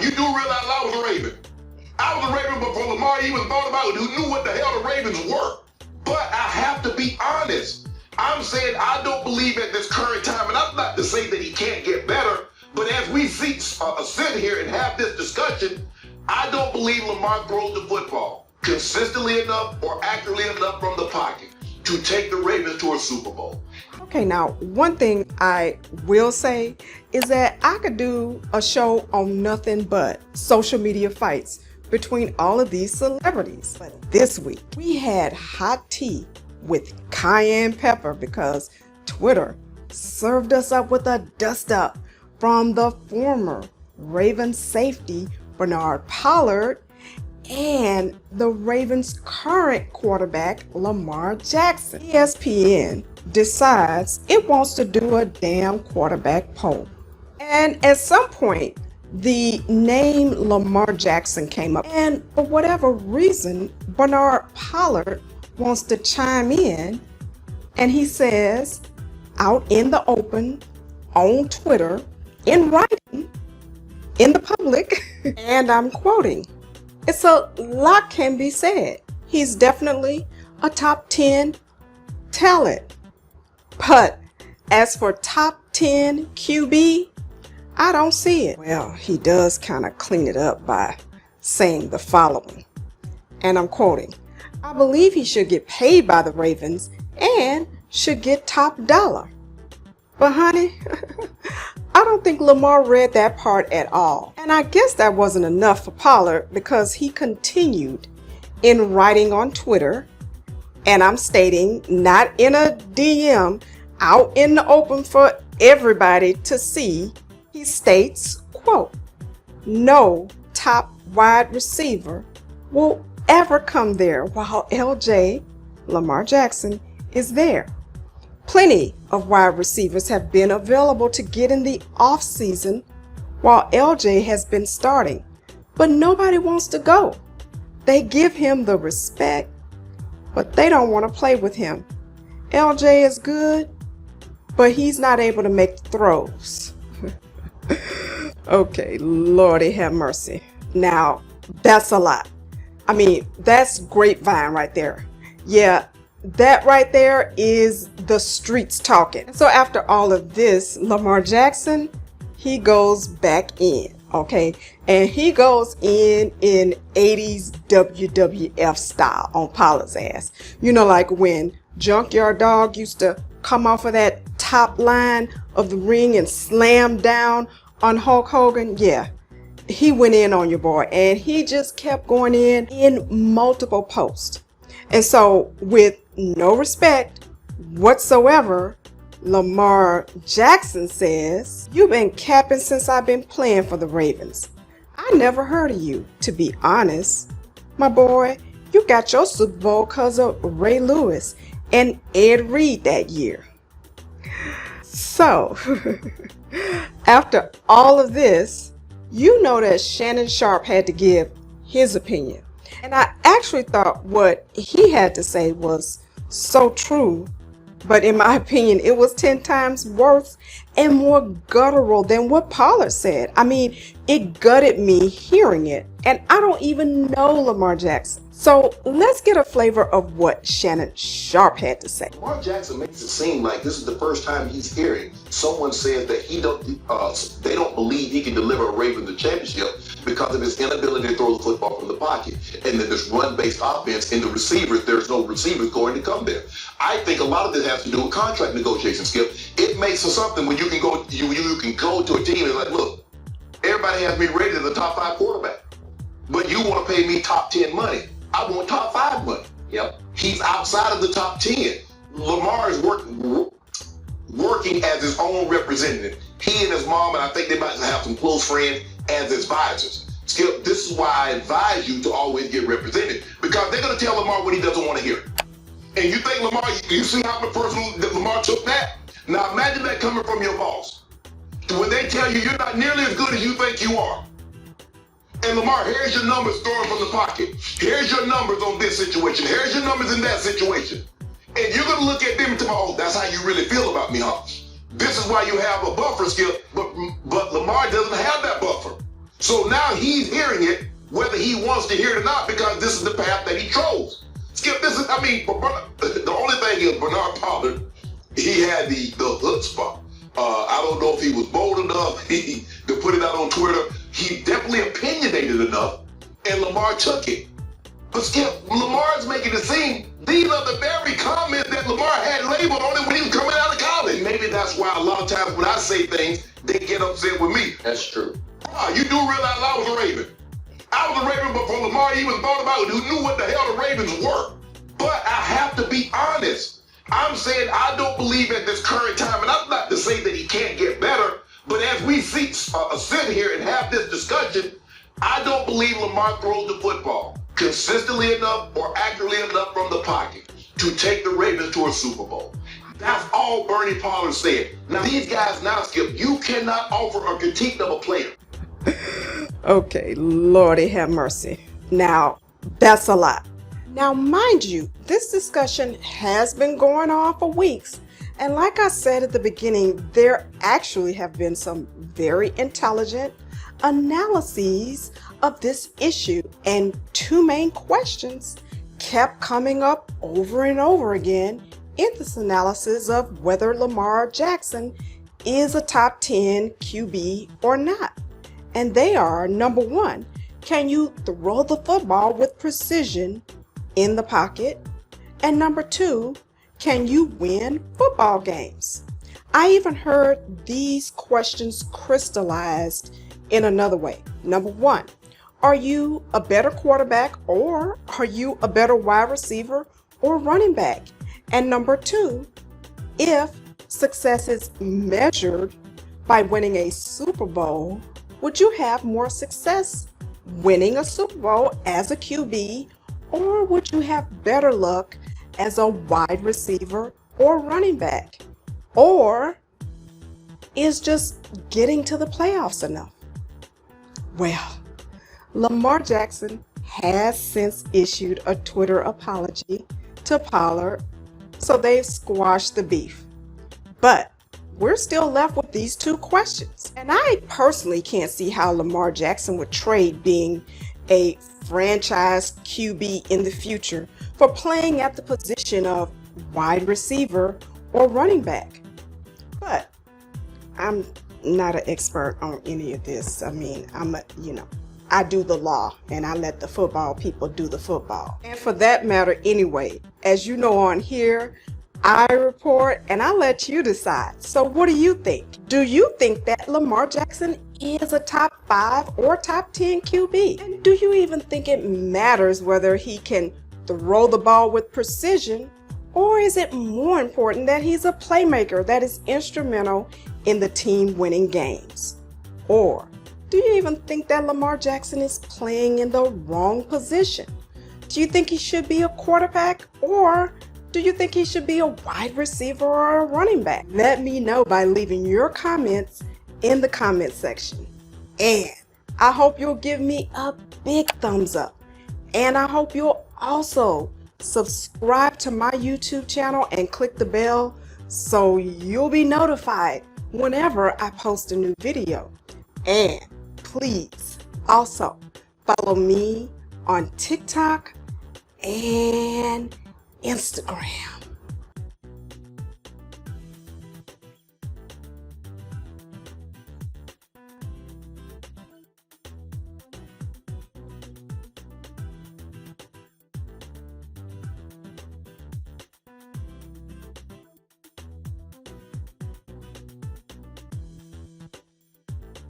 you do realize I was a Raven. I was a Raven before Lamar even thought about it, who knew what the hell the Ravens were. But I have to be honest. I'm saying I don't believe at this current time, and I'm not to say that he can't get better, but as we sit here and have this discussion, I don't believe Lamar throws the football consistently enough or accurately enough from the pocket to take the Ravens to a Super Bowl. Okay, now one thing I will say is that I could do a show on nothing but social media fights between all of these celebrities. But this week, we had hot tea with cayenne pepper because Twitter served us up with a dust-up from the former Ravens safety Bernard Pollard and the Ravens' current quarterback Lamar Jackson. ESPN decides it wants to do a damn quarterback poll. And at some point, the name Lamar Jackson came up, and for whatever reason, Bernard Pollard wants to chime in, and he says, out in the open, on Twitter, in writing, in the public, and I'm quoting, it's a lot can be said. He's definitely a top 10 talent. But as for top 10 QB, I don't see it. Well, he does kind of clean it up by saying the following, and I'm quoting, I believe he should get paid by the Ravens and should get top dollar. But honey, I don't think Lamar read that part at all. And I guess that wasn't enough for Pollard because he continued in writing on Twitter, and I'm stating, not in a DM, out in the open for everybody to see. He states, quote, no top wide receiver will ever come there while LJ, Lamar Jackson, is there. Plenty of wide receivers have been available to get in the offseason while LJ has been starting, but nobody wants to go. They give him the respect, but they don't want to play with him. LJ is good, but he's not able to make the throws. Okay, Lordy have mercy. Now, that's a lot. I mean, that's grapevine right there. Yeah, that right there is the streets talking. So after all of this, Lamar Jackson, he goes back in, okay? And he goes in 80s WWF style on Pollard's ass. You know, like when Junkyard Dog used to come off of that top line of the ring and slam down on Hulk Hogan. Yeah, he went in on your boy, and he just kept going in multiple posts. And so with no respect whatsoever, Lamar Jackson says, you've been capping since I've been playing for the Ravens. I never heard of you, to be honest. My boy, you got your Super Bowl because of Ray Lewis and Ed Reed that year. So, after all of this, you know that Shannon Sharpe had to give his opinion. And I actually thought what he had to say was so true, but in my opinion, it was 10 times worse and more guttural than what Pollard said. I mean, it gutted me hearing it, and I don't even know Lamar Jackson. So let's get a flavor of what Shannon Sharpe had to say. Lamar Jackson makes it seem like this is the first time he's hearing someone say that they don't believe he can deliver a Ravens the championship because of his inability to throw the football from the pocket. And then this run-based offense and the receivers, there's no receivers going to come there. I think a lot of this has to do with contract negotiations, Skip. It makes for something when you can go to a team and like, look, everybody has me rated as a top 5 quarterback, but you want to pay me top 10 money. I want top 5 money. Yep. He's outside of the top 10. Lamar is working as his own representative. He and his mom, and I think they might have some close friends as advisors. Skip, this is why I advise you to always get represented, because they're going to tell Lamar what he doesn't want to hear. And you think Lamar, you see how the person that Lamar took that? Now imagine that coming from your boss. When they tell you you're not nearly as good as you think you are. And Lamar, here's your numbers thrown from the pocket. Here's your numbers on this situation. Here's your numbers in that situation. And you're going to look at them and tell, oh, that's how you really feel about me, huh? This is why you have a buffer, Skip, but Lamar doesn't have that buffer. So now he's hearing it, whether he wants to hear it or not, because this is the path that he chose. Skip, this is, I mean, the only thing is Bernard Pollard, he had the chutzpah. I don't know if he was bold enough to put it out on Twitter. He definitely opinionated enough, and Lamar took it. But Skip, Lamar's making it seem these are the very comments that Lamar had labeled on it when he was coming out of college. Maybe that's why a lot of times when I say things, they get upset with me. That's true. You do realize I was a Raven. I was a Raven before Lamar even thought about it, who knew what the hell the Ravens were. But I have to be honest. I'm saying I don't believe at this current time, and I'm not to say that he can't get better, but as we sit here and have this discussion, I don't believe Lamar throws the football consistently enough or accurately enough from the pocket to take the Ravens to a Super Bowl. That's all Bernie Pollard said. Now, these guys now, Skip, you cannot offer a critique of a player. Okay, Lordy have mercy. Now, that's a lot. Now, mind you, this discussion has been going on for weeks. And like I said at the beginning, there actually have been some very intelligent analyses of this issue. And two main questions kept coming up over and over again in this analysis of whether Lamar Jackson is a top 10 QB or not. And they are, number one, can you throw the football with precision in the pocket? And number two, can you win football games? I even heard these questions crystallized in another way. Number one, are you a better quarterback, or are you a better wide receiver or running back? And number two, if success is measured by winning a Super Bowl, would you have more success winning a Super Bowl as a QB, or would you have better luck as a wide receiver or running back? Or is just getting to the playoffs enough? Well, Lamar Jackson has since issued a Twitter apology to Pollard, so they've squashed the beef. But we're still left with these two questions. And I personally can't see how Lamar Jackson would trade being a franchise QB in the future for playing at the position of wide receiver or running back. But I'm not an expert on any of this. I mean, I do the law and I let the football people do the football. And for that matter anyway, as you know on here, I report and I let you decide. So what do you think? Do you think that Lamar Jackson is a top 5 or top 10 QB? And do you even think it matters whether he can throw the ball with precision, or is it more important that he's a playmaker that is instrumental in the team winning games? Or do you even think that Lamar Jackson is playing in the wrong position? Do you think he should be a quarterback, or do you think he should be a wide receiver or a running back? Let me know by leaving your comments in the comment section. And I hope you'll give me a big thumbs up. And I hope you'll also subscribe to my YouTube channel and click the bell so you'll be notified whenever I post a new video. And please also follow me on TikTok and Instagram.